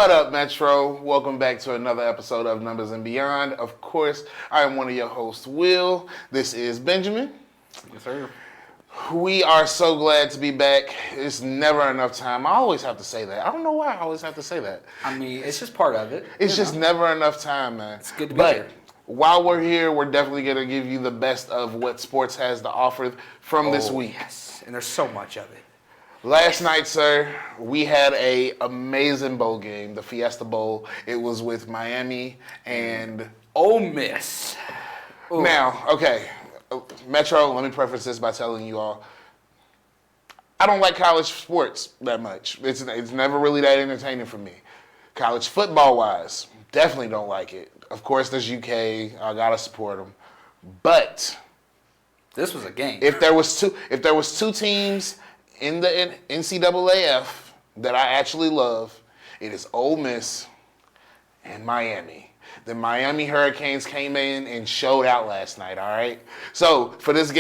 What up, Metro? Welcome back to another episode of Numbers and Beyond. Of course, I am one of your hosts, Will. This is Benjamin. Yes, sir. We are so glad to be back. It's never enough time. I always have to say that. I don't know why I always have to say that. I mean, it's just part of it. It's just never enough time, man. It's good to be here. While we're here, we're definitely going to give you the best of what sports has to offer from this week. Yes, and there's so much of it. Last night, sir, we had a amazing bowl game, the Fiesta Bowl. It was with Miami and Ole Miss. Ooh. Now, okay, Metro, let me preface this by telling you all, I don't like college sports that much. It's never really that entertaining for me. College football-wise, definitely don't like it. Of course, there's UK. I gotta support them. But this was a game. If there was two teams in the NCAAF that I actually love, it is Ole Miss and Miami. The Miami Hurricanes came in and showed out last night, all right? So for this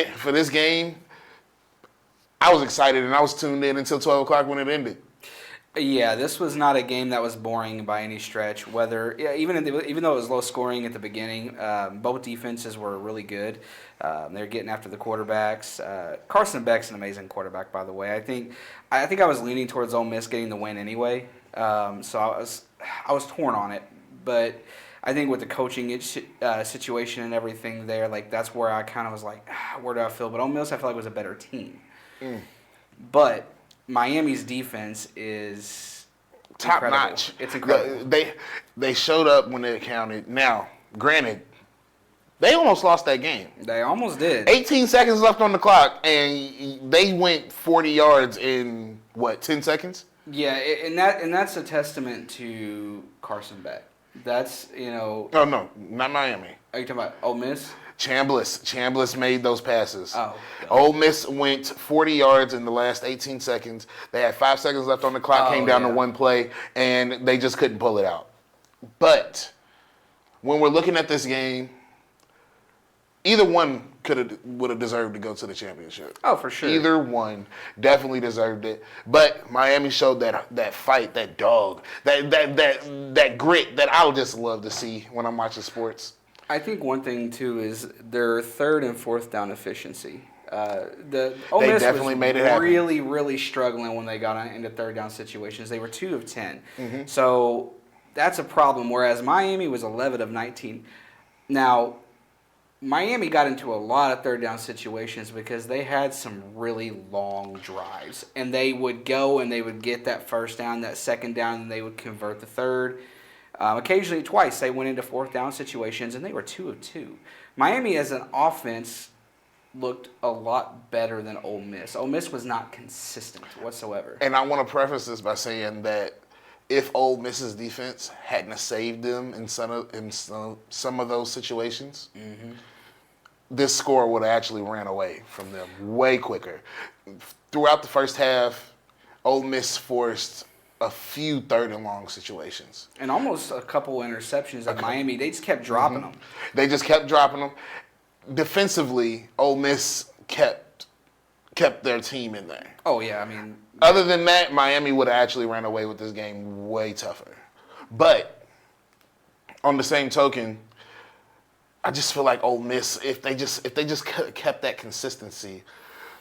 game, I was excited and I was tuned in until 12 o'clock when it ended. Yeah, this was not a game that was boring by any stretch. Even though it was low scoring at the beginning, both defenses were really good. They're getting after the quarterbacks. Carson Beck's an amazing quarterback, by the way. I think I was leaning towards Ole Miss getting the win anyway. So I was torn on it, but I think with the coaching situation and everything there, like that's where I kind of was like, where do I feel? But Ole Miss, I feel like was a better team. But Miami's defense is top incredible. notch. It's incredible. They showed up when it counted. Now, granted, they almost lost that game. They almost did. 18 seconds left on the clock, and they went 40 yards in, 10 seconds? Yeah, and that's a testament to Carson Beck. That's, Oh, no, not Miami. Are you talking about Ole Miss? Chambliss made those passes. Oh. Ole Miss went 40 yards in the last 18 seconds. They had 5 seconds left on the clock, came down to one play, and they just couldn't pull it out. But when we're looking at this game, either one would have deserved to go to the championship. Oh, for sure. Either one definitely deserved it. But Miami showed that fight, that dog, that grit that I would just love to see when I'm watching sports. I think one thing too is their third and fourth down efficiency. The Ole Miss definitely was made it happen. really struggling when they got into third down situations. They were 2 of 10, so that's a problem. Whereas Miami was 11 of 19. Now, Miami got into a lot of third down situations because they had some really long drives, and they would go and they would get that first down, that second down, and they would convert the third. Occasionally, twice, they went into fourth down situations, and they were 2 of 2. Miami, as an offense, looked a lot better than Ole Miss. Ole Miss was not consistent whatsoever. And I want to preface this by saying that if Ole Miss's defense hadn't saved them in some of those situations, this score would have actually ran away from them way quicker. Throughout the first half, Ole Miss forced a few third and long situations. And almost a couple interceptions at Miami. They just kept dropping them. They just kept dropping them. Defensively, Ole Miss kept their team in there. Oh, yeah. I mean, other than that, Miami would have actually ran away with this game way tougher. But on the same token, I just feel like Ole Miss, if they just kept that consistency,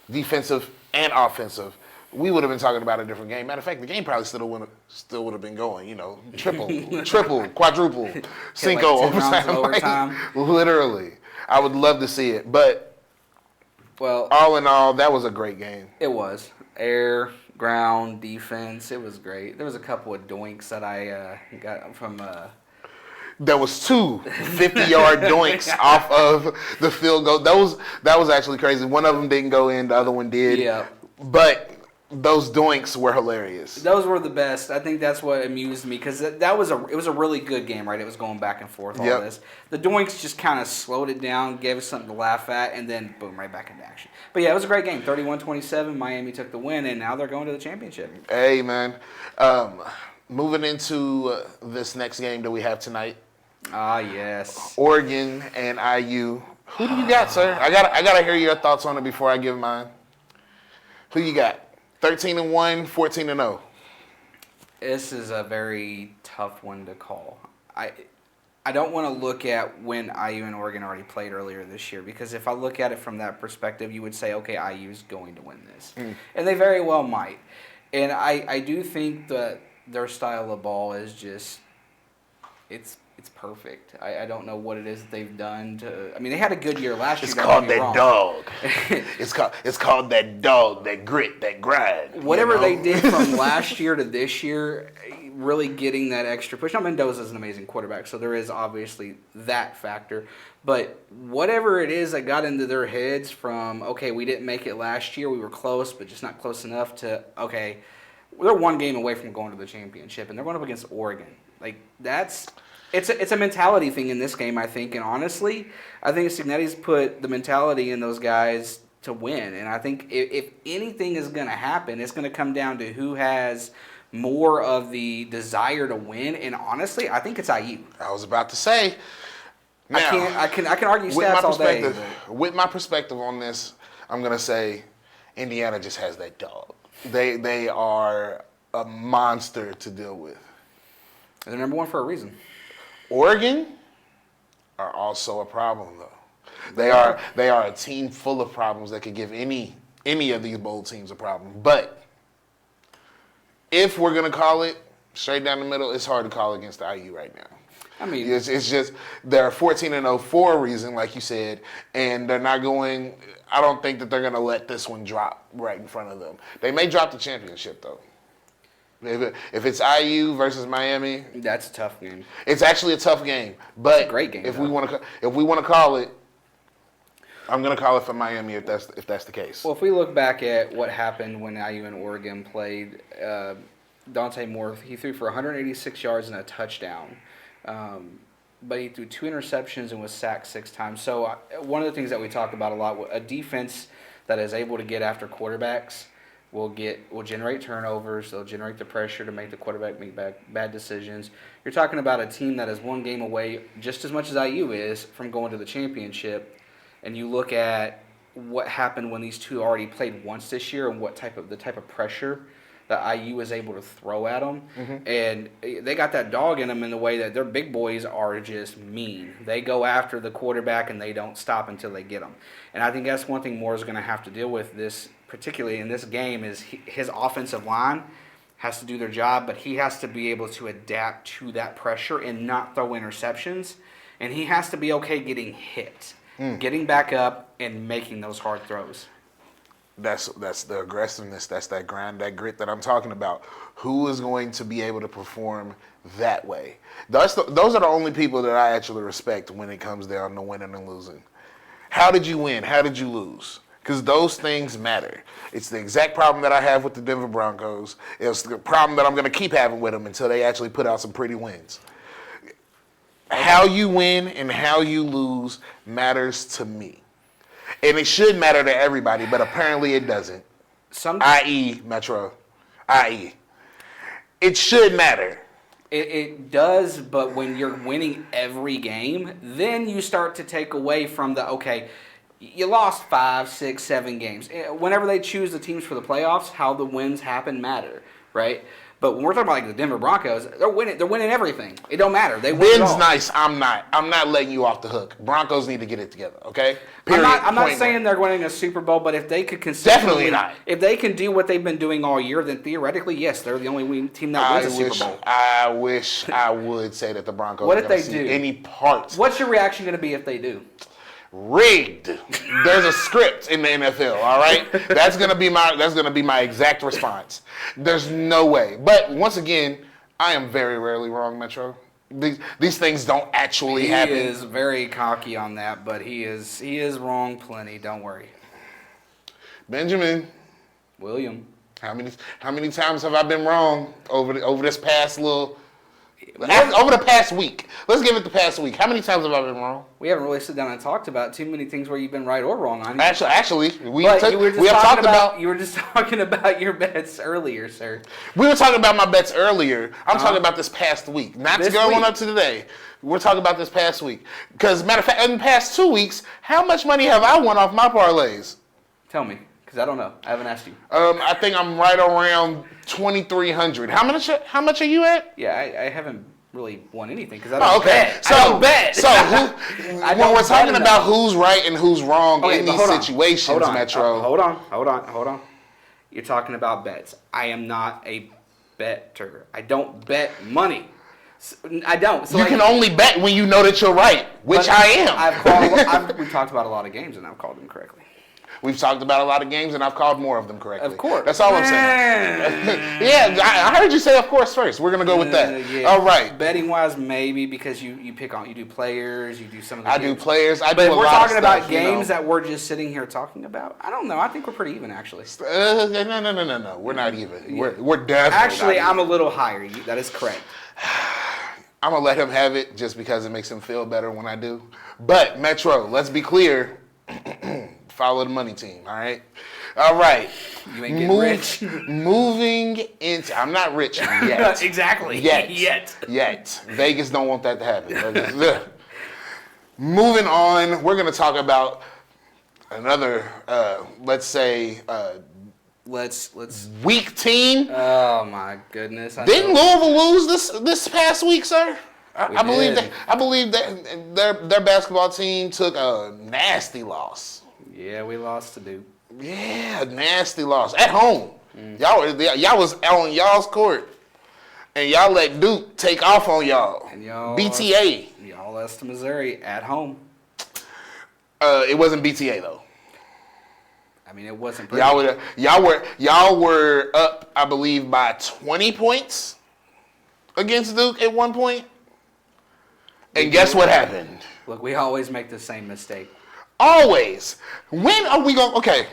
defensive and offensive, we would have been talking about a different game. Matter of fact, the game probably still would have been going. Triple, quadruple, cinco, like overtime. Literally, I would love to see it. But well, all in all, that was a great game. It was air, ground, defense. It was great. There was a couple of doinks that I got from. There was 2 50-yard doinks off of the field goal. That was actually crazy. One of them didn't go in. The other one did. Yeah. But those doinks were hilarious. Those were the best. I think that's what amused me because it was a really good game, right? It was going back and forth, all this. The doinks just kind of slowed it down, gave us something to laugh at, and then boom, right back into action. But yeah, it was a great game. 31-27, Miami took the win, and now they're going to the championship. Hey, man. Moving into this next game that we have tonight. Ah, yes. Oregon and IU. Who do you got, sir? I gotta hear your thoughts on it before I give mine. Who you got? 13-1, 14-0. This is a very tough one to call. I don't want to look at when IU and Oregon already played earlier this year, because if I look at it from that perspective, you would say, okay, IU's going to win this. And they very well might. And I do think that their style of ball is just, it's perfect. I don't know what it is that they've done to. I mean, they had a good year last year. It's called that dog. It's called that dog, that grit, that grind. Whatever they did from last year to this year, really getting that extra push. Now, Mendoza's an amazing quarterback, so there is obviously that factor. But whatever it is that got into their heads from, okay, we didn't make it last year, we were close, but just not close enough, to, okay, they're one game away from going to the championship, and they're going up against Oregon. Like, it's a mentality thing in this game, I think. And honestly, I think Cignetti's put the mentality in those guys to win. And I think if anything is going to happen, it's going to come down to who has more of the desire to win. And honestly, I think it's IU. I was about to say. Now, I can argue stats all day. With my perspective on this, I'm going to say Indiana just has that dog. They are a monster to deal with. They're number one for a reason. Oregon are also a problem, though. They are a team full of problems that could give any of these bowl teams a problem. But if we're gonna call it straight down the middle, it's hard to call against the IU right now. I mean, it's just they're 14-0 for a reason, like you said, and they're not going. I don't think that they're gonna let this one drop right in front of them. They may drop the championship though. If it's IU versus Miami, that's a tough game. It's actually a tough game, but it's a great game. If we want to call it, I'm going to call it for Miami if that's the case. Well, if we look back at what happened when IU and Oregon played, Dante Moore, he threw for 186 yards and a touchdown, but he threw 2 interceptions and was sacked 6 times. So one of the things that we talk about a lot, a defense that is able to get after quarterbacks will generate turnovers. They'll generate the pressure to make the quarterback make bad decisions. You're talking about a team that is one game away, just as much as IU is, from going to the championship. And you look at what happened when these two already played once this year, and the type of pressure that IU is able to throw at them. Mm-hmm. And they got that dog in them in the way that their big boys are just mean. They go after the quarterback and they don't stop until they get them. And I think that's one thing Moore is going to have to deal with this, particularly in this game, is his offensive line has to do their job, but he has to be able to adapt to that pressure and not throw interceptions. And he has to be okay getting hit, getting back up and making those hard throws. That's the aggressiveness. That's that grind, that grit that I'm talking about. Who is going to be able to perform that way? Those are the only people that I actually respect when it comes down to winning and losing. How did you win? How did you lose? Because those things matter. It's the exact problem that I have with the Denver Broncos. It's the problem that I'm going to keep having with them until they actually put out some pretty wins. How you win and how you lose matters to me. And it should matter to everybody, but apparently it doesn't. I.e. Metro. I.e. It should matter. It does, but when you're winning every game, then you start to take away from you lost 5, 6, 7 games. Whenever they choose the teams for the playoffs, how the wins happen matter, right? But when we're talking about the Denver Broncos, they're winning everything. It don't matter. They win. Ben's nice. I'm not. I'm not letting you off the hook. Broncos need to get it together. Okay. Period. I'm not saying they're winning a Super Bowl, but if they could consistently, definitely not. If they can do what they've been doing all year, then theoretically, yes, they're the only team that wins a Super Bowl. I wish I would say that the Broncos. What if they do? Any parts? What's your reaction going to be if they do? Rigged. There's a script in the NFL, all right? That's gonna be my exact response. There's no way. But once again, I am very rarely wrong, Metro. These things don't actually happen. He is very cocky on that, but he is wrong plenty. Don't worry. Benjamin. William. How many times have I been wrong over this past over the past week? Let's give it the past week. How many times have I been wrong? We haven't really sit down and talked about too many things where you've been right or wrong on. Actually, we have talked about. You were just talking about your bets earlier, sir. We were talking about my bets earlier. I'm talking about this past week, not to go on up to today. We're talking about this past week. Because matter of fact, in the past 2 weeks, how much money have I won off my parlays? Tell me, Because I don't know. I haven't asked you. I think I'm right around 2,300. How much are you at? Yeah, I haven't really won anything because I Oh, don't okay. bet. So, I don't bet. So when we're talking about who's right and who's wrong in these situations, Metro. Hold on. You're talking about bets. I am not a better. I don't bet money. I don't. So you can only bet when you know that you're right, which I am. We've talked about a lot of games and I've called them correctly. We've talked about a lot of games, and I've called more of them correctly. Of course. That's all I'm saying. Yeah, I heard you say of course first. We're going to go with that. Yeah. All right. Betting-wise, maybe, because you do players, you do some of the I games. do players. I do but a if we're lot talking of about stuff, games that we're just sitting here talking about, I don't know. I think we're pretty even, actually. No. We're not even. Yeah. We're definitely Actually, not I'm a little higher. That is correct. I'm going to let him have it just because it makes him feel better when I do. But, Metro, let's be clear. Follow the money team, all right? All right. You ain't getting rich. Moving into... I'm not rich yet. Exactly. Yet. Vegas don't want that to happen. Moving on, we're going to talk about another, let's say... Let's weak team. Oh my goodness! Didn't Louisville lose this past week, sir? I believe that their basketball team took a nasty loss. Yeah, we lost to Duke. Yeah, nasty loss at home. Y'all was on y'all's court, and y'all let Duke take off on y'all. And y'all BTA. Y'all lost to Missouri at home. It wasn't BTA though. I mean, it wasn't. Y'all were up, I believe, by 20 points against Duke at one point. And guess what happened? Look, we always make the same mistake. Always. When are we going? Okay.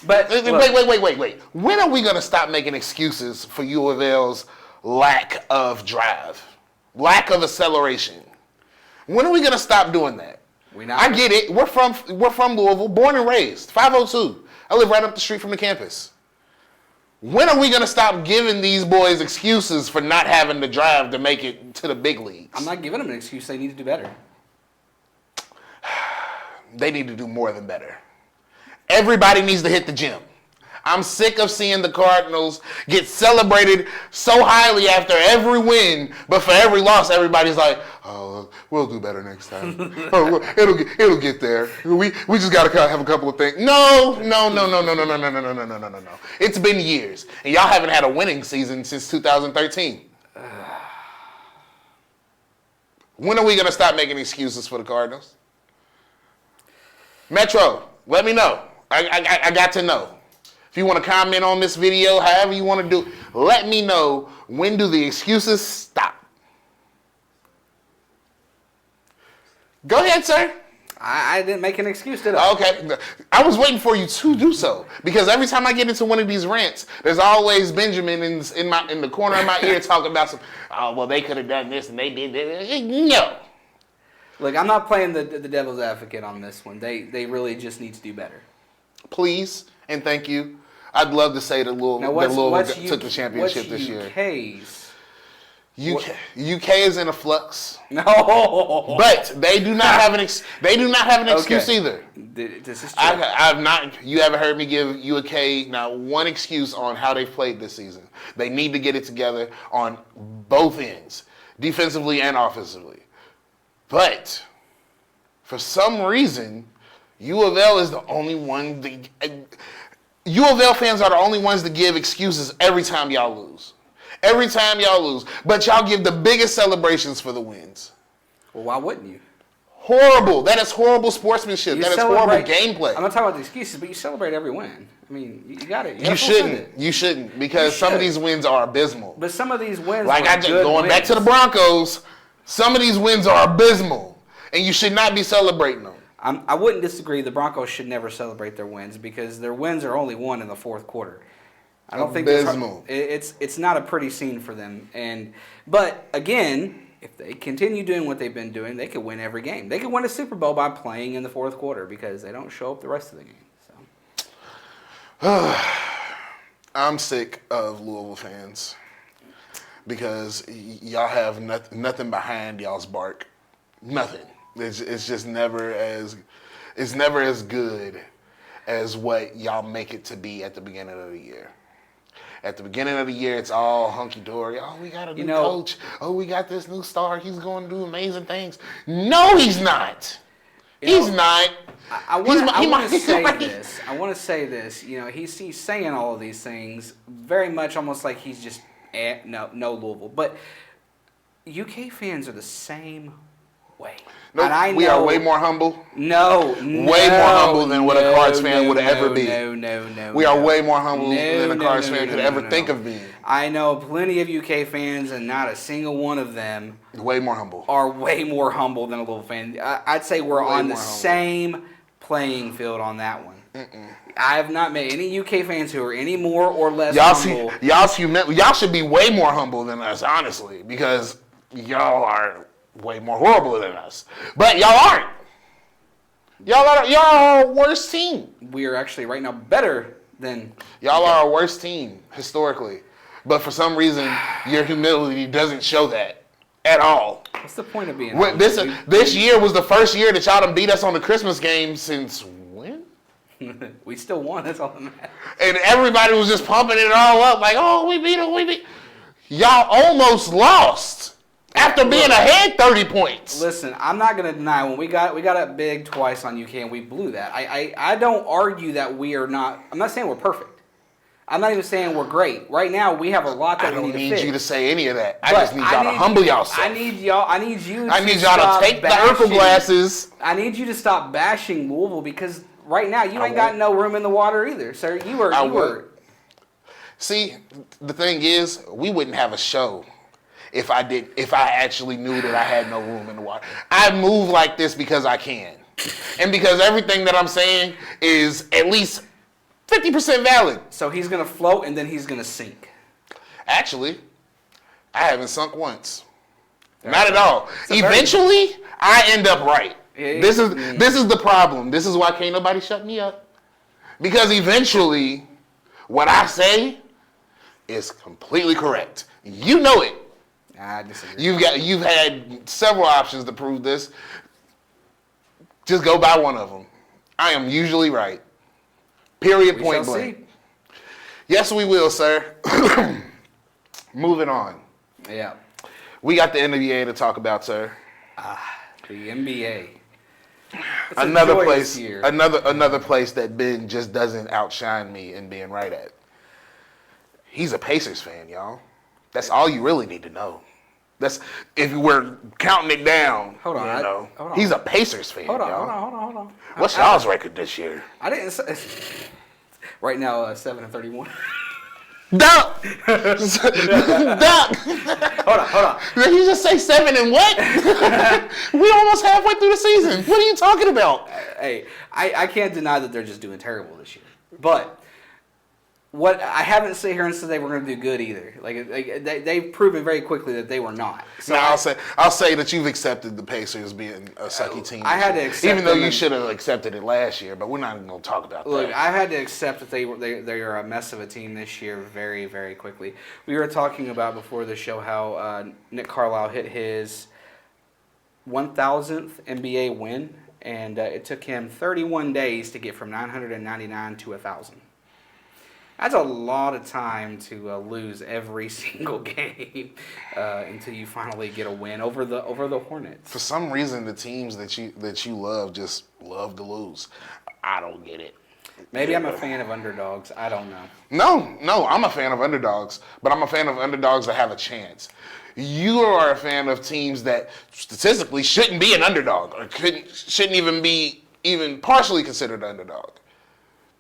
But wait. When are we going to stop making excuses for U of L's lack of drive, lack of acceleration? When are we going to stop doing that? I get it. We're from Louisville, born and raised, 502. I live right up the street from the campus. When are we going to stop giving these boys excuses for not having the drive to make it to the big leagues? I'm not giving them an excuse. They need to do better. They need to do more than better. Everybody needs to hit the gym. I'm sick of seeing the Cardinals get celebrated so highly after every win, but for every loss, everybody's like, "Oh, we'll do better next time. It'll get there. We just gotta have a couple of things." No. It's been years, and y'all haven't had a winning season since 2013. When are we gonna stop making excuses for the Cardinals? Metro, let me know. I got to know. If you want to comment on this video, however you want to do, let me know, when do the excuses stop? Go ahead, sir. I didn't make an excuse, did I? Okay. I was waiting for you to do so, because every time I get into one of these rants, there's always Benjamin in the corner of my ear talking about they could have done this and they did this. No. Look, I'm not playing the devil's advocate on this one. They really just need to do better. Please and thank you. I'd love to say that Louisville took the championship this year. UK is in a flux. No, but they do not have an excuse either. This is true. I've not. You haven't heard me give UK not one excuse on how they've played this season. They need to get it together on both ends, defensively and offensively. But for some reason, U of L is the only one. U of L fans are the only ones that give excuses every time y'all lose. Every time y'all lose. But y'all give the biggest celebrations for the wins. Well, why wouldn't you? Horrible. That is horrible sportsmanship. That is horrible gameplay. I'm not talking about the excuses, but you celebrate every win. I mean, you got it. You shouldn't. You shouldn't, because some of these wins are abysmal. But some of these wins going back to the Broncos, some of these wins are abysmal, and you should not be celebrating them. I wouldn't disagree. The Broncos should never celebrate their wins, because their wins are only won in the fourth quarter. I don't think it's not a pretty scene for them. But again, if they continue doing what they've been doing, they could win every game. They could win a Super Bowl by playing in the fourth quarter, because they don't show up the rest of the game. So I'm sick of Louisville fans, because y'all have nothing behind y'all's bark. Nothing. It's just never as good as what y'all make it to be at the beginning of the year. At the beginning of the year, it's all hunky-dory. Oh, we got a new coach. Oh, we got this new star. He's going to do amazing things. No, he's not. He's not. I want to say this. I want to say this. You know, he's saying all of these things very much almost like he's just no Louisville. But UK fans are the same way. Nope, and I know, we are way more humble. Way more humble than what a Cards fan would ever be. We are way more humble than a Cards fan could ever think of being. I know plenty of UK fans, and not a single one of them way more humble. Are way more humble than a Louisville fan. I'd say we're on the same playing field on that one. I have not met any UK fans who are any more or less humble. Y'all should be way more humble than us, honestly, because y'all are way more horrible than us. But y'all aren't. Y'all are our worst team. We are actually right now better than... Y'all are our worst team, historically. But for some reason, your humility doesn't show that at all. What's the point of being This year was the first year that y'all done beat us on the Christmas game since when? We still won, that's all that matters. And everybody was just pumping it all up like, oh, we beat them, Y'all almost lost. After being ahead 30 points. Listen, I'm not going to deny when we got up big twice on UK and we blew that. I don't argue that we are not. I'm not saying we're perfect. I'm not even saying we're great. Right now, we have a lot that we need to fix. I don't need you to say any of that. I just need y'all to humble yourself. I need y'all to take the Urkel glasses. I need you to stop bashing Louisville because right now you ain't got no room in the water either, sir. You were. See, the thing is, we wouldn't have a show if I actually knew that I had no room in the water. I move like this because I can. And because everything that I'm saying is at least 50% valid. So he's going to float and then he's going to sink. Actually, I haven't sunk once. Not at all. Eventually, I end up right. This is the problem. This is why can't nobody shut me up. Because eventually, what I say is completely correct. You know it. I disagree. You've had several options to prove this. Just go by one of them. I am usually right. Period. Point blank. Yes, we will, sir. Moving on. Yeah. We got the NBA to talk about, sir. The NBA. It's another place. Another place that Ben just doesn't outshine me in being right at. He's a Pacers fan, y'all. That's all you really need to know. That's if we're counting it down. Hold on. Hold on. He's a Pacers fan. Hold y'all. on. What's y'all's record this year? I didn't say. Right now, 7-31. Duck. Duck. Hold on. Did he just say 7 and what? We almost halfway through the season. What are you talking about? Hey, I can't deny that they're just doing terrible this year, but. What I haven't sit here and said they were going to do good either. They've proven very quickly that they were not. So I'll say that you've accepted the Pacers being a sucky team. I had to accept, even though you should have accepted it last year. But we're not even going to talk about that. Look, I had to accept that they are a mess of a team this year very, very quickly. We were talking about before the show how Nick Carlisle hit his 1,000th NBA win, and it took him 31 days to get from 999 to 1,000. That's a lot of time to lose every single game until you finally get a win over the Hornets. For some reason, the teams that you love just love to lose. I don't get it. Maybe I'm a fan of underdogs. I don't know. No, I'm a fan of underdogs, but I'm a fan of underdogs that have a chance. You are a fan of teams that statistically shouldn't be an underdog or shouldn't even be even partially considered an underdog.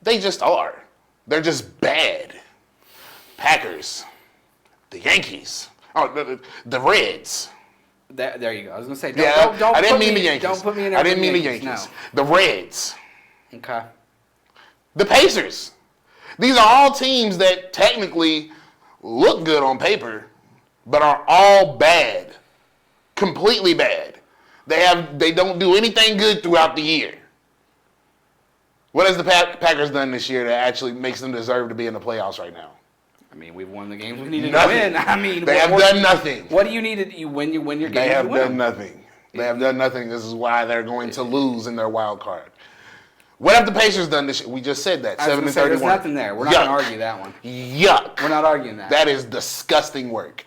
They just are. They're just bad. Packers, the Yankees, the Reds. There you go. I was gonna say, I didn't mean the Yankees. Don't put me in there. I didn't mean the Yankees. No. The Reds. Okay. The Pacers. These are all teams that technically look good on paper, but are all bad, completely bad. They don't do anything good throughout the year. What has the Packers done this year that actually makes them deserve to be in the playoffs right now? I mean, we've won the games we needed to win. I mean, they have done nothing. What do you need to win your games? They have done nothing. They have done nothing. This is why they're going to lose in their wild card. What have the Pacers done this year? We just said that. 7-31. There's nothing there. We're not going to argue that one. Yuck. We're not arguing that. That is disgusting work.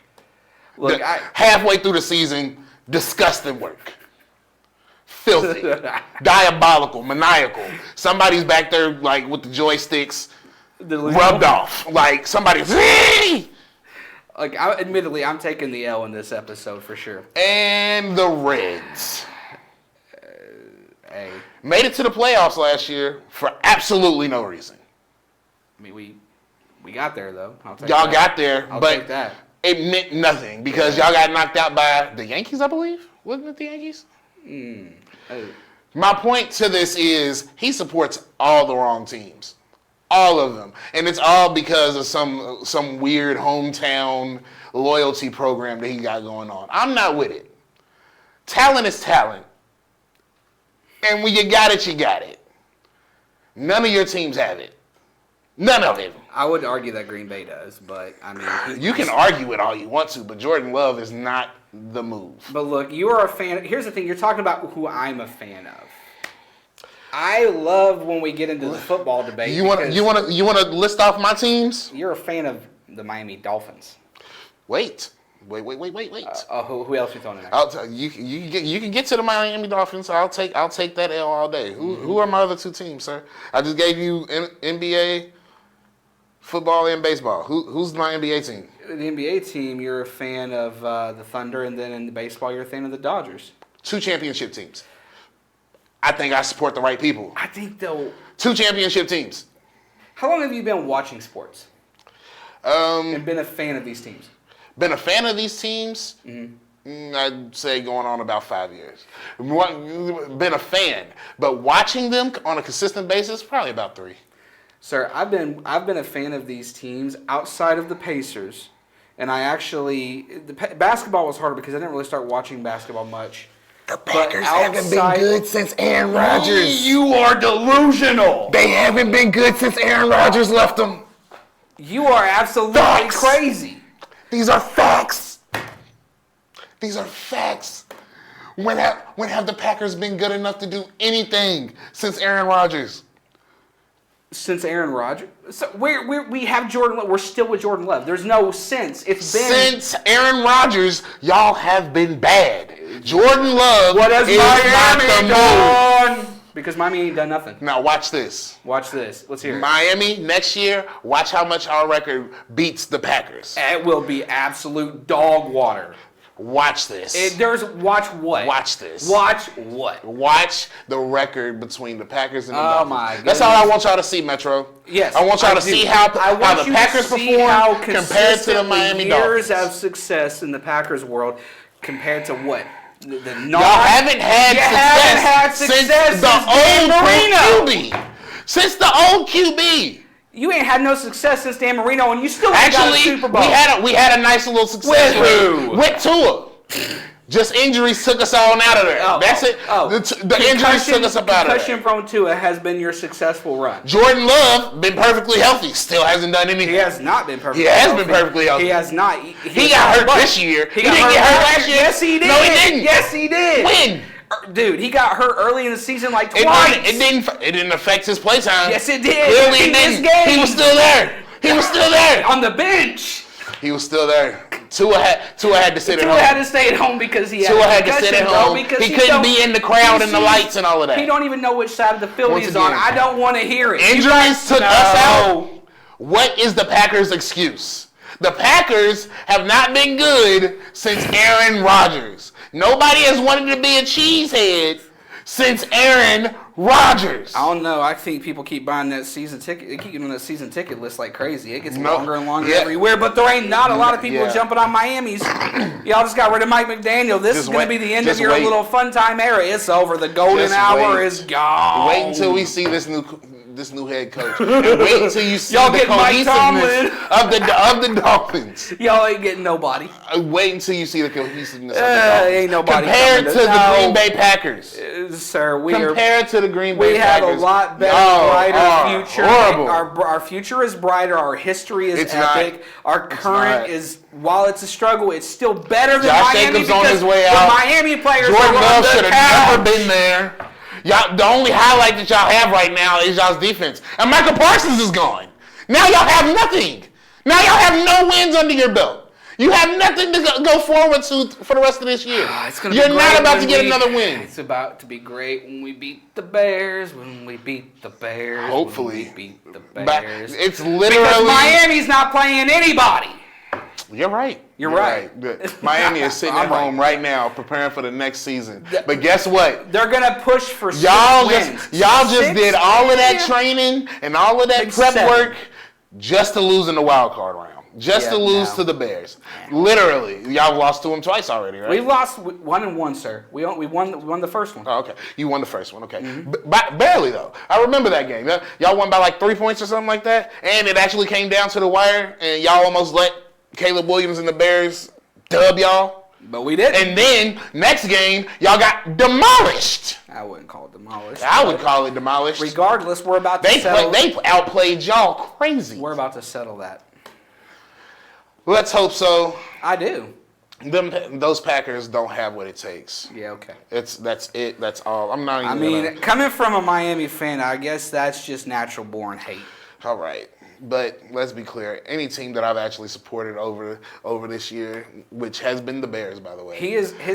Look, halfway through the season, disgusting work. Filthy. Diabolical. Maniacal. Somebody's back there like with the joysticks rubbed off. Like somebody's... Admittedly, I'm taking the L in this episode for sure. And the Reds. Hey. Made it to the playoffs last year for absolutely no reason. I mean, we got there, though. Y'all got there, I'll but take that. It meant nothing because y'all got knocked out by the Yankees, I believe. Wasn't it the Yankees? My point to this is he supports all the wrong teams. All of them. And it's all because of some weird hometown loyalty program that he got going on. I'm not with it. Talent is talent. And when you got it, you got it. None of your teams have it. None of them. I would argue that Green Bay does, but I mean... You can argue it all you want to, but Jordan Love is not the move. But look, you are a fan... Here's the thing. You're talking about who I'm a fan of. I love when we get into the football debate. You want to list off my teams? You're a fan of the Miami Dolphins. Wait. Who else you throwing in there? I'll tell you. You can get to the Miami Dolphins. I'll take that L all day. Who are my other two teams, sir? I just gave you NBA, football, and baseball. Who's my NBA team? The NBA team, you're a fan of the Thunder, and then in the baseball, you're a fan of the Dodgers. 2 championship teams. I think I support the right people. I think they'll... 2 championship teams. How long have you been watching sports? And been a fan of these teams? Been a fan of these teams? I'd say going on about 5 years. Been a fan. But watching them on a consistent basis, probably about 3. Sir, I've been a fan of these teams outside of the Pacers. And I actually... basketball was harder because I didn't really start watching basketball much. The Packers haven't been good since Aaron Rodgers. You are delusional. They haven't been good since Aaron Rodgers left them. You are absolutely crazy. These are facts. These are facts. When have the Packers been good enough to do anything since Aaron Rodgers? Since Aaron Rodgers? So we have Jordan Love. We're still with Jordan Love. There's no sense. It's been... Since Aaron Rodgers, y'all have been bad. Jordan Love what has is Miami not the done? Because Miami ain't done nothing. Now watch this. Watch this. Let's hear it. Miami, next year, watch how much our record beats the Packers. It will be absolute dog water. Watch this. Watch what? Watch this. Watch what? Watch the record between the Packers and the Dolphins. Dolphins. My goodness. That's all I want y'all to see, Metro. Yes. I want y'all to see how the Packers perform compared to the Miami Dolphins. Years of success in the Packers world compared to what? Y'all haven't had success since the old QB. Since the old QB. You ain't had no success since Dan Marino, and you still ain't got a Super Bowl. we had a nice little success with Tua. Just injuries took us on out of there. That's it. The injuries took us up out of there. Concussion-prone Tua has been your successful run. Jordan Love been perfectly healthy. Still hasn't done anything. He has not been perfectly healthy. He has been perfectly healthy. He has not. He got hurt this year. He didn't get hurt last year. Yes, he did. No, he didn't. Yes, he did. When? Dude, he got hurt early in the season like twice. It didn't affect his play time. Yes, it did. Clearly it didn't. He was still there. He was still there. On the bench. He was still there. Tua had to sit at home. Tua had to stay at home because he had Tua had to sit at home. He couldn't be in the crowd and the lights and all of that. He don't even know which side of the field he's on. I don't want to hear it. Injuries took us out. What is the Packers' excuse? The Packers have not been good since Aaron Rodgers. Nobody has wanted to be a cheesehead since Aaron Rodgers. I don't know. I think people keep buying that season ticket. They keep getting on that season ticket list like crazy. It gets longer and longer everywhere. But there ain't not a lot of people jumping on Miami's. Y'all just got rid of Mike McDaniel. This is going to be the end of your little fun time era. It's over. The golden hour is gone. Wait until we see this new head coach. And wait until you see y'all the get cohesiveness of the Dolphins. Y'all ain't getting nobody. Wait until you see the cohesiveness of the Dolphins. Ain't nobody compared to the Green Bay Packers. Sir, compared to the Green Bay Packers. We have a lot better, brighter future. Horrible. Our future is brighter. Our history is epic. Our current is, while it's a struggle, it's still better than Josh Miami Jacobs on his way out. The Miami players Jordan Love should have never been there. Y'all, the only highlight that y'all have right now is y'all's defense. And Michael Parsons is gone. Now y'all have nothing. Now y'all have no wins under your belt. You have nothing to go forward to for the rest of this year. You're not about to get another win. It's about to be great when we beat the Bears. When we beat the Bears. Hopefully. When we beat the Bears. It's literally... Because Miami's not playing anybody. You're right. You're right. Miami is sitting at home right now preparing for the next season. But guess what? They're going to push for 6 wins. Y'all just did all of that training and all of that prep work just to lose in the wild card round. Just to lose to the Bears. Literally. Y'all lost to them twice already, right? We lost 1-1, sir. We won the first one. Oh, okay. You won the first one, okay. Barely, though. I remember that game. Y'all won by like 3 points or something like that. And it actually came down to the wire, and y'all almost let Caleb Williams and the Bears dub y'all. But we did. And then, next game, y'all got demolished. I wouldn't call it demolished. I would call it demolished. Regardless, we're about to settle. They outplayed y'all crazy. We're about to settle that. Let's hope so. I do. Those Packers don't have what it takes. Yeah, okay. That's it. That's all. I'm not even. I mean, coming from a Miami fan, I guess that's just natural born hate. All right. But let's be clear. Any team that I've actually supported over this year, which has been the Bears, by the way.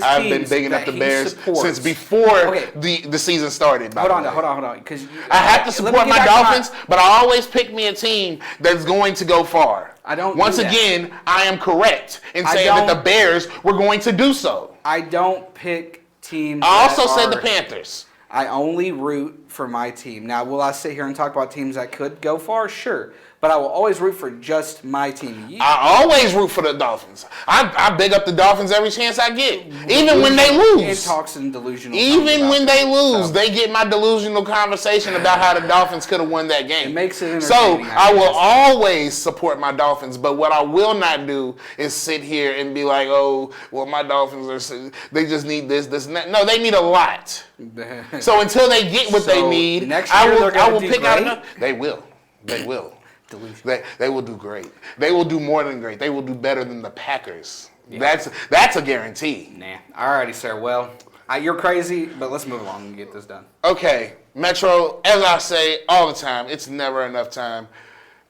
I've been bigging up the Bears since before the season started. Hold on. Because I have to support my Dolphins, but I always pick me a team that's going to go far. Once again, I am correct in saying that the Bears were going to do so. I don't pick teams. I also said the Panthers. I only root for my team. Now, will I sit here and talk about teams that could go far? Sure. But I will always root for just my team. I always root for the Dolphins. I big up the Dolphins every chance I get. Even when they lose. And talks and delusional. Even when they lose, they get my delusional conversation about how the Dolphins could have won that game. It makes it So entertaining. I will always support my Dolphins. But what I will not do is sit here and be like, oh, well, my Dolphins they just need this, and that. No, they need a lot. So until they get what they need, next year I will pick out enough. They will. They will. They will do great. They will do more than great. They will do better than the Packers. Yeah. That's a guarantee. Nah. Alrighty, sir. Well, you're crazy, but let's move along and get this done. Okay. Metro, as I say all the time, it's never enough time.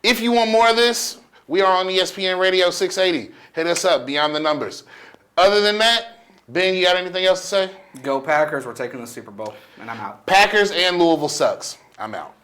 If you want more of this, we are on ESPN Radio 680. Hit us up, Beyond the Numbers. Other than that, Ben, you got anything else to say? Go Packers. We're taking the Super Bowl, and I'm out. Packers and Louisville sucks. I'm out.